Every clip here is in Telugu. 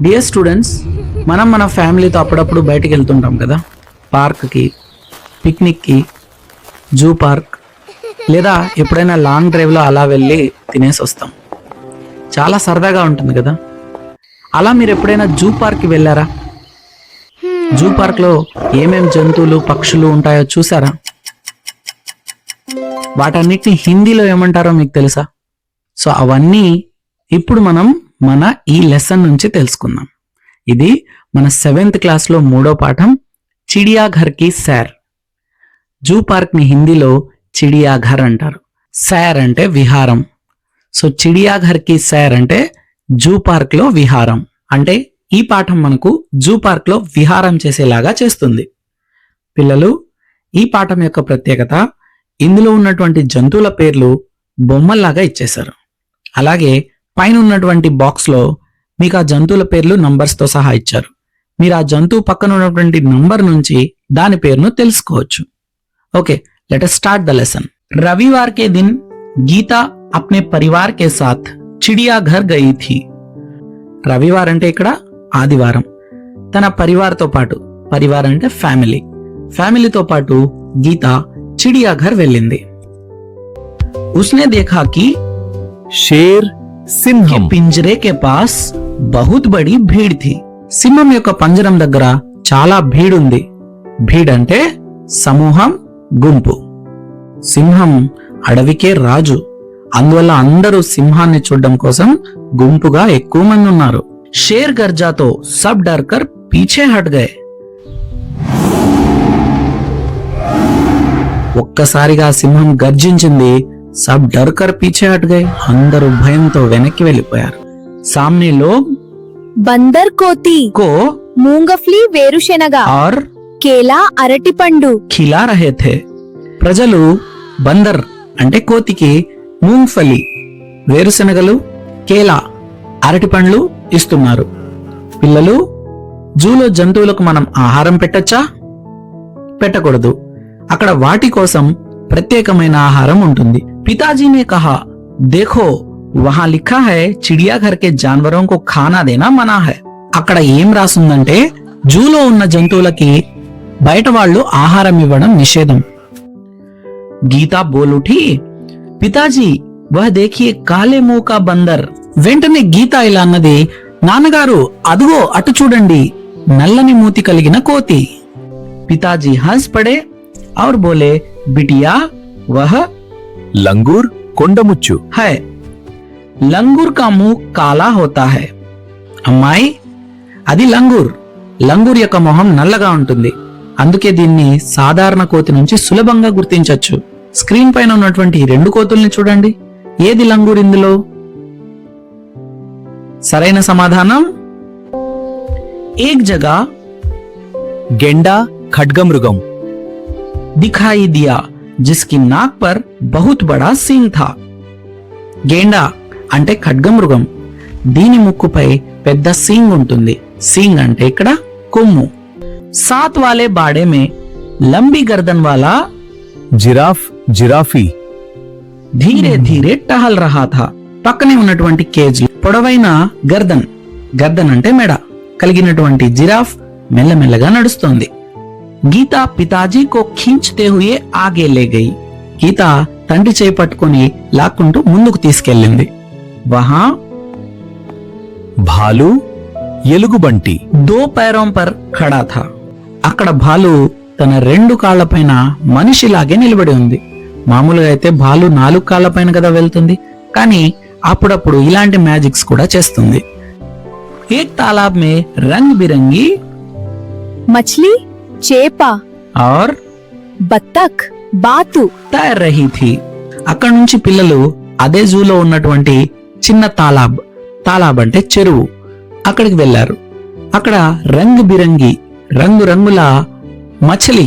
డియర్ స్టూడెంట్స్, మనం మన ఫ్యామిలీతో అప్పుడప్పుడు బయటికి వెళ్తుంటాం కదా, పార్క్కి, పిక్నిక్కి, జూ పార్క్, లేదా ఎప్పుడైనా లాంగ్ డ్రైవ్లో అలా వెళ్ళి తినేసి వస్తాం. చాలా సరదాగా ఉంటుంది కదా. అలా మీరు ఎప్పుడైనా జూ పార్క్కి వెళ్ళారా? జూ పార్క్లో ఏమేం జంతువులు, పక్షులు ఉంటాయో చూసారా? వాటన్నిటిని హిందీలో ఏమంటారో మీకు తెలుసా? సో అవన్నీ ఇప్పుడు మనం మన ఈ లెసన్ నుంచి తెలుసుకుందాం. ఇది మన 7th క్లాస్లో 3వ పాఠం, చిడియాఘర్ కి సైర్. జూ పార్క్ ని హిందీలో చిడియాఘర్ అంటారు. సైర్ అంటే విహారం. సో చిడియాఘర్ కి సైర్ అంటే జూ పార్క్ లో విహారం. అంటే ఈ పాఠం మనకు జూ పార్క్ లో విహారం చేసేలాగా చేస్తుంది. పిల్లలు, ఈ పాఠం యొక్క ప్రత్యేకత, ఇందులో ఉన్నటువంటి జంతువుల పేర్లు బొమ్మల్లాగా ఇచ్చేశారు. అలాగే పైన ఉన్నటువంటి బాక్స్ లో మీకు ఆ జంతువుల పేర్లు నంబర్స్ తో సహా ఇచ్చారు. మీరు ఆ జంతువు పక్కన ఉన్నటువంటి నంబర్ నుంచి దాని పేరును తెలుసుకోవచ్చు. Okay, let us start the lesson. रविवार के दिन गीता अपने परिवार के साथ चिड़ियाघर गई थी. రవివార్ అంటే ఇక్కడ ఆదివారం. తన పరివార్తో పాటు, పరివార్ అంటే ఫ్యామిలీ, ఫ్యామిలీతో పాటు గీత చిడియాఘర్ వెళ్ళింది. उसने देखा कि शेर సింహం पिंजरे के पास बहुत बड़ी भीड़ थी. సింహం యొక్క పంజరం దగ్గర చాలా భీడ్ ఉంది. భీడ్ అంటే సమూహం, గుంపు. సింహం అడవికే రాజు. అందువల్ల అందరూ సింహాన్ని చూడడం కోసం గుంపుగా ఎక్కువ మంది ఉన్నారు. షేర్ గర్జాతో సబ్ డర్కర్ పీछे हट गए. ఒక్కసారిగా సింహం గర్జించింది. సబ్ డర్కర్ పీछे हट गए. అందరూ భయంతో వెనక్కి వెళ్ళిపోయారు. సామ్నే లోగ్ బందర్ కోతి को మూంగఫ్లీ వేరుశెనగ और కేలా అరటిపండు खिला रहे थे. ప్రజలు బందర్ అంటే కోతికి మూంగ్ఫలి, వేరుశెనగలు, కేలా, అరటిపండ్లు ఇస్తున్నారు. పిల్లలు, జూలో జంతువులకు మనం ఆహారం పెట్టచ్చా? పెట్టకూడదు. అక్కడ వాటి కోసం ప్రత్యేకమైన ఆహారం ఉంటుంది. పితాజీ నే కహా, देखो वहां लिखा है चिड़ियाघर के जानवरों को खाना देना मना है. అక్కడ ఏం రాసుందంటే జూలో ఉన్న జంతువులకి బయట వాళ్ళు ఆహారం ఇవ్వడం నిషేధం. గీతా బోల్ ఉఠి, పితాజీ వహ్ దేఖియే కాలే ముహ్ కా బందర్. వెంటనే గీత ఇలా అన్నది, నాన్నగారు అదుగో అటు చూడండి, నల్లని మూతి కలిగిన కోతి. పితాజీ హన్స్ పడే और बोले, बिटिया वह లంగూర్ కొండముచ్చు है. లంగూర్ కా ముహ్ కాలా హోతా హై. అమ్మాయి, అది లంగూర్. లంగూర్ యొక్క మొహం నల్లగా ఉంటుంది. అందుకే దీన్ని సాధారణ కోతి నుంచి సులభంగా గుర్తించొచ్చు. స్క్రీన్ పైన ఉన్నటువంటి 2 కోతుల్ని చూడండి. ఏది లంగూర్ ఇందులో? సరైన సమాధానం ఏక్ జగహ గెండా ఖడ్గమృగం दिखाई दिया जिसकी नाक पर बहुत बड़ा सींग था. గేండా అంటే ఖడ్గమృగం. దీని ముక్కుపై పెద్ద సీంగ్ ఉంటుంది. సీంగ్ అంటే ఇక్కడ కొమ్ము. సాత్ వాలే బాడే మే లంబీ గర్దన్ వాలా జిరాఫ్ జిరాఫీ ధీరే ధీరే టహల్ రహా థా. పక్కనే ఉన్నటువంటి కేజ్ పొడవైన గర్దన్, గర్దన్ అంటే మెడ కలిగినటువంటి జిరాఫ్ మెల్లమెల్లగా నడుస్తోంది. గీత పితాజీ కో ఖీంచ్తే హుయే ఆగే లే గయి. గీత తండ్రి చేయి పట్టుకొని లాక్కుంటూ ముందుకు తీసుకెళ్ళింది. వహా భాలు ఎలుగుబంటి దో पैरों पर खड़ा था. అక్కడ భాలు తన 2 కాళ్లపైన మనిషిలాగే నిలబడి ఉంది. మామూలుగా అయితే భాలు 4 కాళ్లపైన కదా వెళ్తుంది, కానీ అప్పుడప్పుడు ఇలాంటి మ్యాజిక్స్ కూడా చేస్తుంది. ఏక్ తాలాబ్ మే రంగ్ బిరంగి మచ్లీ చేప और బత్తక్ బాతు తైర్ రహీ థీ. అక్కడ నుంచి పిల్లలు అదే జూలో ఉన్నటువంటి చిన్న తాలాబ్, తాలాబ్ అంటే చెరువు, అక్కడికి వెళ్లారు. అక్కడ రంగు బిరంగి, రంగు రంగుల మచిలీ,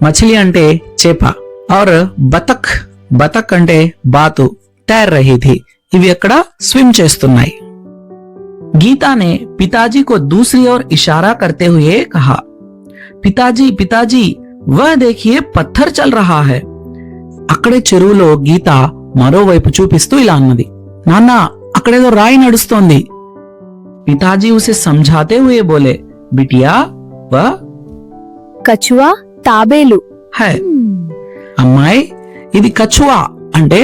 మచిలీ అంటే చేప, और బతక్, బతక్ అంటే బాతు, తైర్ రహీ థీ. ఇవి అక్కడ స్విమ్ చేస్తున్నాయి. गीता ने पिताजी को दूसरी ओर इशारा करते हुए कहा, पिताजी पिताजी वह देखिए पत्थर चल रहा है. అక్కడే చెరువులో గీత మరోవైపు చూపిస్తూ ఇలా అన్నది, నాన్న అక్కడేదో రాయి నడుస్తోంది. पिताजी उसे समझाते हुए बोले, बिटिया वह కచువా తాబేలు है. అమ్మాయి ఇది కछुవా అంటే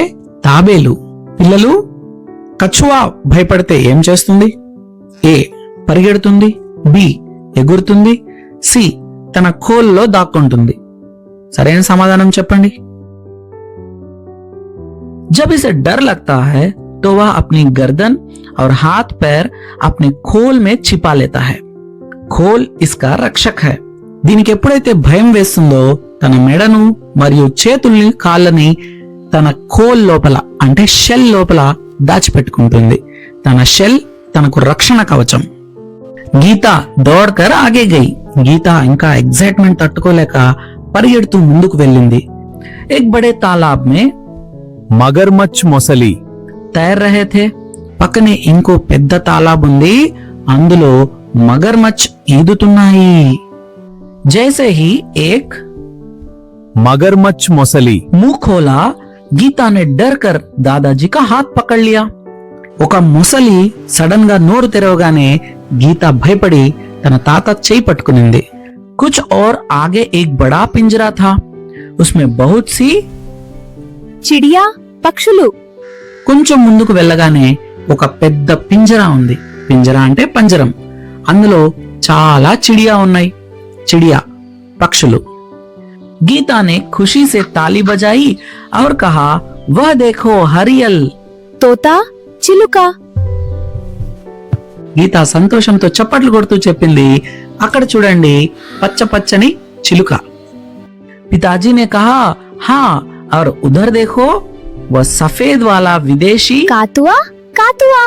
తాబేలు. పిల్లలు, కछुవా భయపడితే ఏం చేస్తుంది? ఏ పరిగెడుతుంది, బి ఎగురుతుంది, సి తన ఖోల్లో దాక్కుంటుంది. సరైన సమాధానం చెప్పండి. जब इसे डर लगता है तो वह अपनी गर्दन और हाथ पैर अपने खोल में छिपा लेता है. ఖోల్ इसका रक्षक है. దీనికి ఎప్పుడైతే భయం వేస్తుందో తన మెడను మరియు చేతుల్ని కాళ్ళని తన ఖోల్ లోపల అంటే షెల్ లోపల దాచిపెట్టుకుంటుంది. తన షెల్ తనకు రక్షణ కవచం. గీత దౌడ్కర్ ఆగే గయి. గీత ఇంకా ఎగ్జైట్మెంట్ తట్టుకోలేక పరిగెడుతూ ముందుకు వెళ్ళింది. एक बड़े तालाब में మగర్మచ్ మొసలి तैर रहे थे. పక్కనే ఇంకో పెద్ద తాలాబ్ ఉంది, అందులో మగర్మచ్ ఈదుతున్నాయి. जैसे ही एक మగర్మచ్ మొసలి मुंह खोला, गीता ने डर कर दादाजी का हाथ पकड़ लिया. ఒక ముసలి సడన్ గా నోరు తెరవగానే గీత భయపడి తన తాత చేయి పట్టుకునింది. कुछ और आगे एक बड़ा पिंजरा था. उसमें बहुत सी చిడియా పక్షులు కొంచెం ముందుకు వెళ్ళగానే ఒక పెద్ద పింజరా ఉంది. పింజరా అంటే పంజరం. అందులో చాలా చిడియా ఉన్నాయి. चिड़िया पक्षुलु. गीता ने खुशी से ताली बजाई और कहा, वह देखो हरियल. తోత చిలుక గీత సంతోషంతో చప్పట్లు కొడుతూ చెప్పింది, అక్కడ చూడండి పచ్చ పచ్చని చిలుక. पिताजी ने कहा, हाँ और उधर देखो वह सफेद वाला विदेशी. కాతువా కాతువా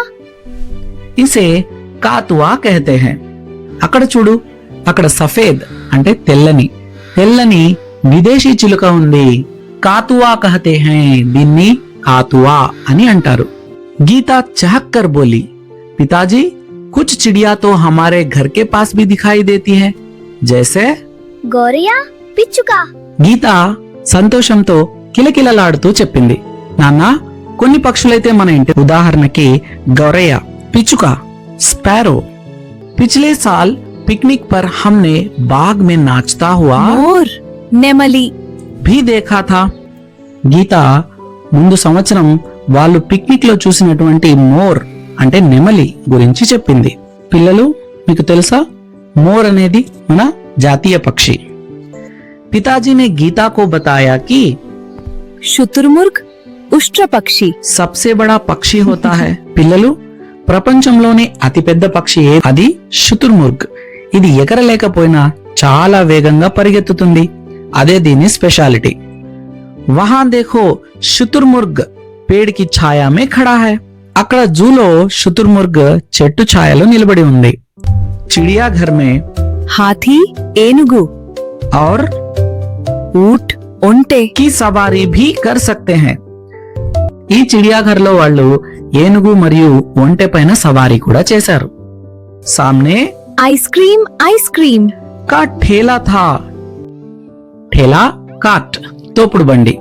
इसे कातुआ कहते हैं. అక్కడ చూడు, అక్కడ సఫేద్ అంటే తెల్లని తెల్లని విదేశీ చిలుక ఉంది. కాతువా కహతే హై. దీన్ని కాతువా అని అంటారు. గీతా చహక్కర్ బోలి, पिताजी कुछ चिड़िया तो हमारे घर के पास भी दिखाई देती है. जैसे గోరియా పిచ్చుక గీత సంతోషంతో కిలకిలలాడుతూ చెప్పింది, నాన్న కొన్ని పక్షులైతే మన ఇంటి, ఉదాహరణకి గౌరయ్య, పిచ్చుక, స్పారో. पिछले साल पिकनिक पर हमने बाग में नाचता हुआ మోర్ నెమలి भी देखा था. గీత ముందు సంవత్సరం వాళ్ళు పిక్నిక్ లో చూసినటువంటి మోర్ అంటే నెమలి గురించి చెప్పింది. పిల్లలు, మీకు తెలుసా మోర్ అనేది మన జాతీయ పక్షి. पिताजी ने गीता को बताया कि శుతుర్ముర్గ్ ఉష్ట్రపక్షి सबसे बड़ा पक्षी होता है. పిల్లలు, ప్రపంచంలోనే అతిపెద్ద పక్షి అది శుతుర్ముర్గ్. ఇది ఎగరలేకపోయినా చాలా వేగంగా పరిగెత్తుతుంది. అదే దీని స్పెషాలిటీ. వహా దేఖో శుతుర్ముర్గ్ పేడ్ కి ఛాయా మే ఖడా హై. అక్కడ జూలో శుతుర్ముర్గ్ చెట్టు ఛాయలో నిలబడి ఉంది. చిడియా ఘర్ మే హాథీ ఏనుగు और ఊట్ ఒంటె की सवारी भी कर सकते हैं. ఈ చిడియాఘర్లో వాళ్ళు ఏనుగు మరియు ఒంటె పైన సవారీ కూడా చేశారు. सामने ఐస్ క్రీమ్ ఐస్ క్రీమ్ का ठेला था. ठेला काट तोपुड़ बंडी.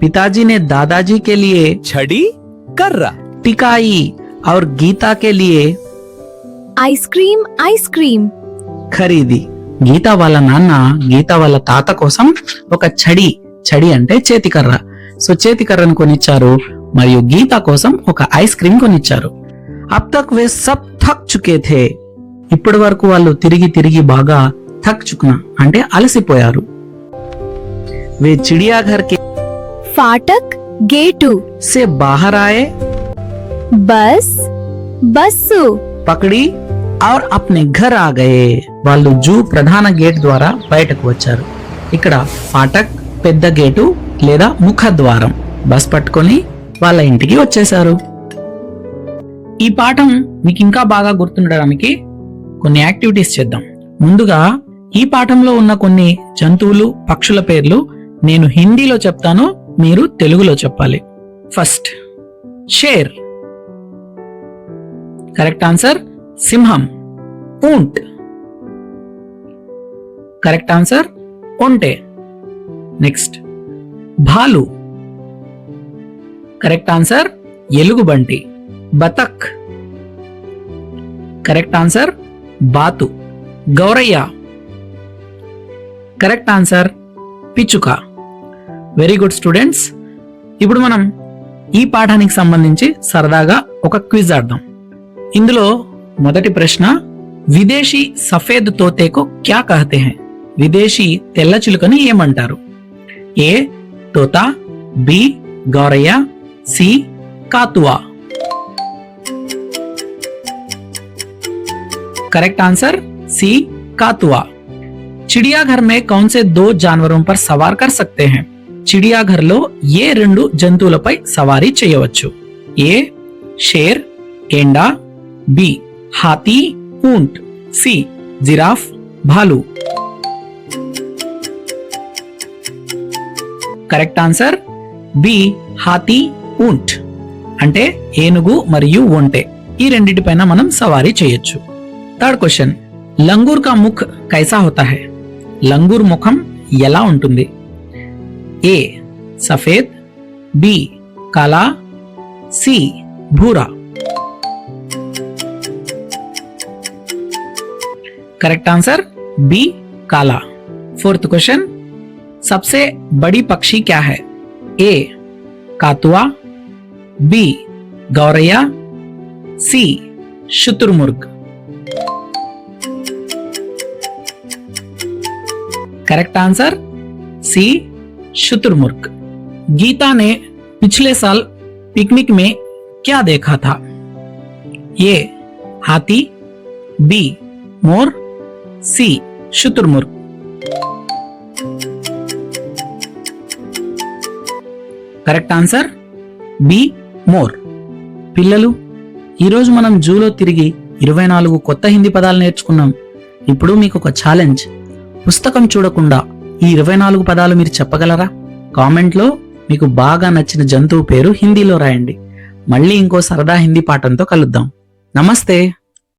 पिताजी ने दादाजी के लिए छड़ी कर्रा टिकाई और गीता के लिए ఐస్ క్రీమ్ ఖరీది. గీత వాళ్ళ నాన్న గీత వాళ్ళ తాత కోసం ఒక చడి అంటే చేతికర్ర. సో చేతికర్రను కొనిచ్చారు మరియు గీత కోసం ఒక ఐస్ క్రీమ్ కొనిచ్చారు. అబ్ తక్ వే సబ్ థక్ చుకే థే. ఇప్పటి వరకు వాళ్ళు తిరిగి బాగా థక్ చుకునా అంటే అలసిపోయారు. వే చిడియాఘర్ కే ఫాటక్ గేటు से बाहर आए, బస్సు పకడి और अपने घर आ गए. వాళ్ళు జూ ప్రధాన గేట్ ద్వారా బయటకు వచ్చారు. ఇక్కడ ఫాటక్ పెద్ద గేటు లేదా ముఖద్వారం. బస్ పట్టుకొని వాళ్ళ ఇంటికి వచ్చేశారు. ఈ పాఠం మీకు ఇంకా బాగా గుర్తుండడానికి కొన్ని యాక్టివిటీస్ చేద్దాం. ముందుగా ఈ పాఠంలో ఉన్న కొన్ని జంతువులు, పక్షుల పేర్లు నేను హిందీలో చెప్తాను, మీరు తెలుగులో చెప్పాలి. First share. కరెక్ట్ ఆన్సర్ సింహం. ఊంట్. కరెక్ట్ ఆన్సర్ ఒంటె. నెక్స్ట్ భాలు. కరెక్ట్ ఆన్సర్ ఎలుగుబంటి. బతక్. కరెక్ట్ ఆన్సర్ బాతు. గౌరయ్య. కరెక్ట్ ఆన్సర్ పిచ్చుక. Very good students. ఇప్పుడు మనం ఈ పాఠానికి సంబంధించి సరదాగా ఒక క్విజ్ ఆడదాం. ఇందులో మొదటి ప్రశ్న, విదేశీ సఫేద్ తోతేకు క్యా కహతే హై? విదేశీ తెల్ల చిలుకని ఏమంటారు? ఏ తోతా, బి గౌరయ్య, సి కాతువా. करेक्ट आंसर सी कातुआ. चिड़ियाघर में कौन से 2 जानवरों पर सवार कर सकते हैं? చిడియాఘర్లో ఏ 2 జంతువులపై సవారీ చేయవచ్చు? ఏ షేర్, గెండా, బి హాతీ, ఊంట్, సి జిరాఫ్, భాలు. కరెక్ట్ ఆన్సర్ బి హాతీ, ఊంట్. అంటే ఏనుగు మరియు ఒంటె ఈ రెండిటిపైన మనం సవారీ చేయొచ్చు. థర్డ్ క్వశ్చన్, లంగూర్ కా ముఖ్ కైసా హోతా హై? లంగూర్ ముఖం ఎలా ఉంటుంది? ఏ సఫేద్, బి కాలా, C Bhura. Correct answer B काला. फोर्थ क्वेश्चन, सबसे बड़ी पक्षी क्या है? ए कातुआ, बी गौरैया, सी शुतुरमुर्ग. करेक्ट आंसर सी शुतुरमुर्ग. गीता ने पिछले साल पिकनिक में क्या देखा था? ए हाथी, बी मोर, सी शुतुरमुर्ग. Correct answer be more. పిల్లలు, ఈరోజు మనం జూలో తిరిగి 24 కొత్త హిందీ పదాలు నేర్చుకున్నాం. ఇప్పుడు మీకు ఒక ఛాలెంజ్. పుస్తకం చూడకుండా ఈ 24 పదాలు మీరు చెప్పగలరా? కామెంట్లో మీకు బాగా నచ్చిన జంతువు పేరు హిందీలో రాయండి. మళ్ళీ ఇంకో సరదా హిందీ పాఠంతో కలుద్దాం. నమస్తే.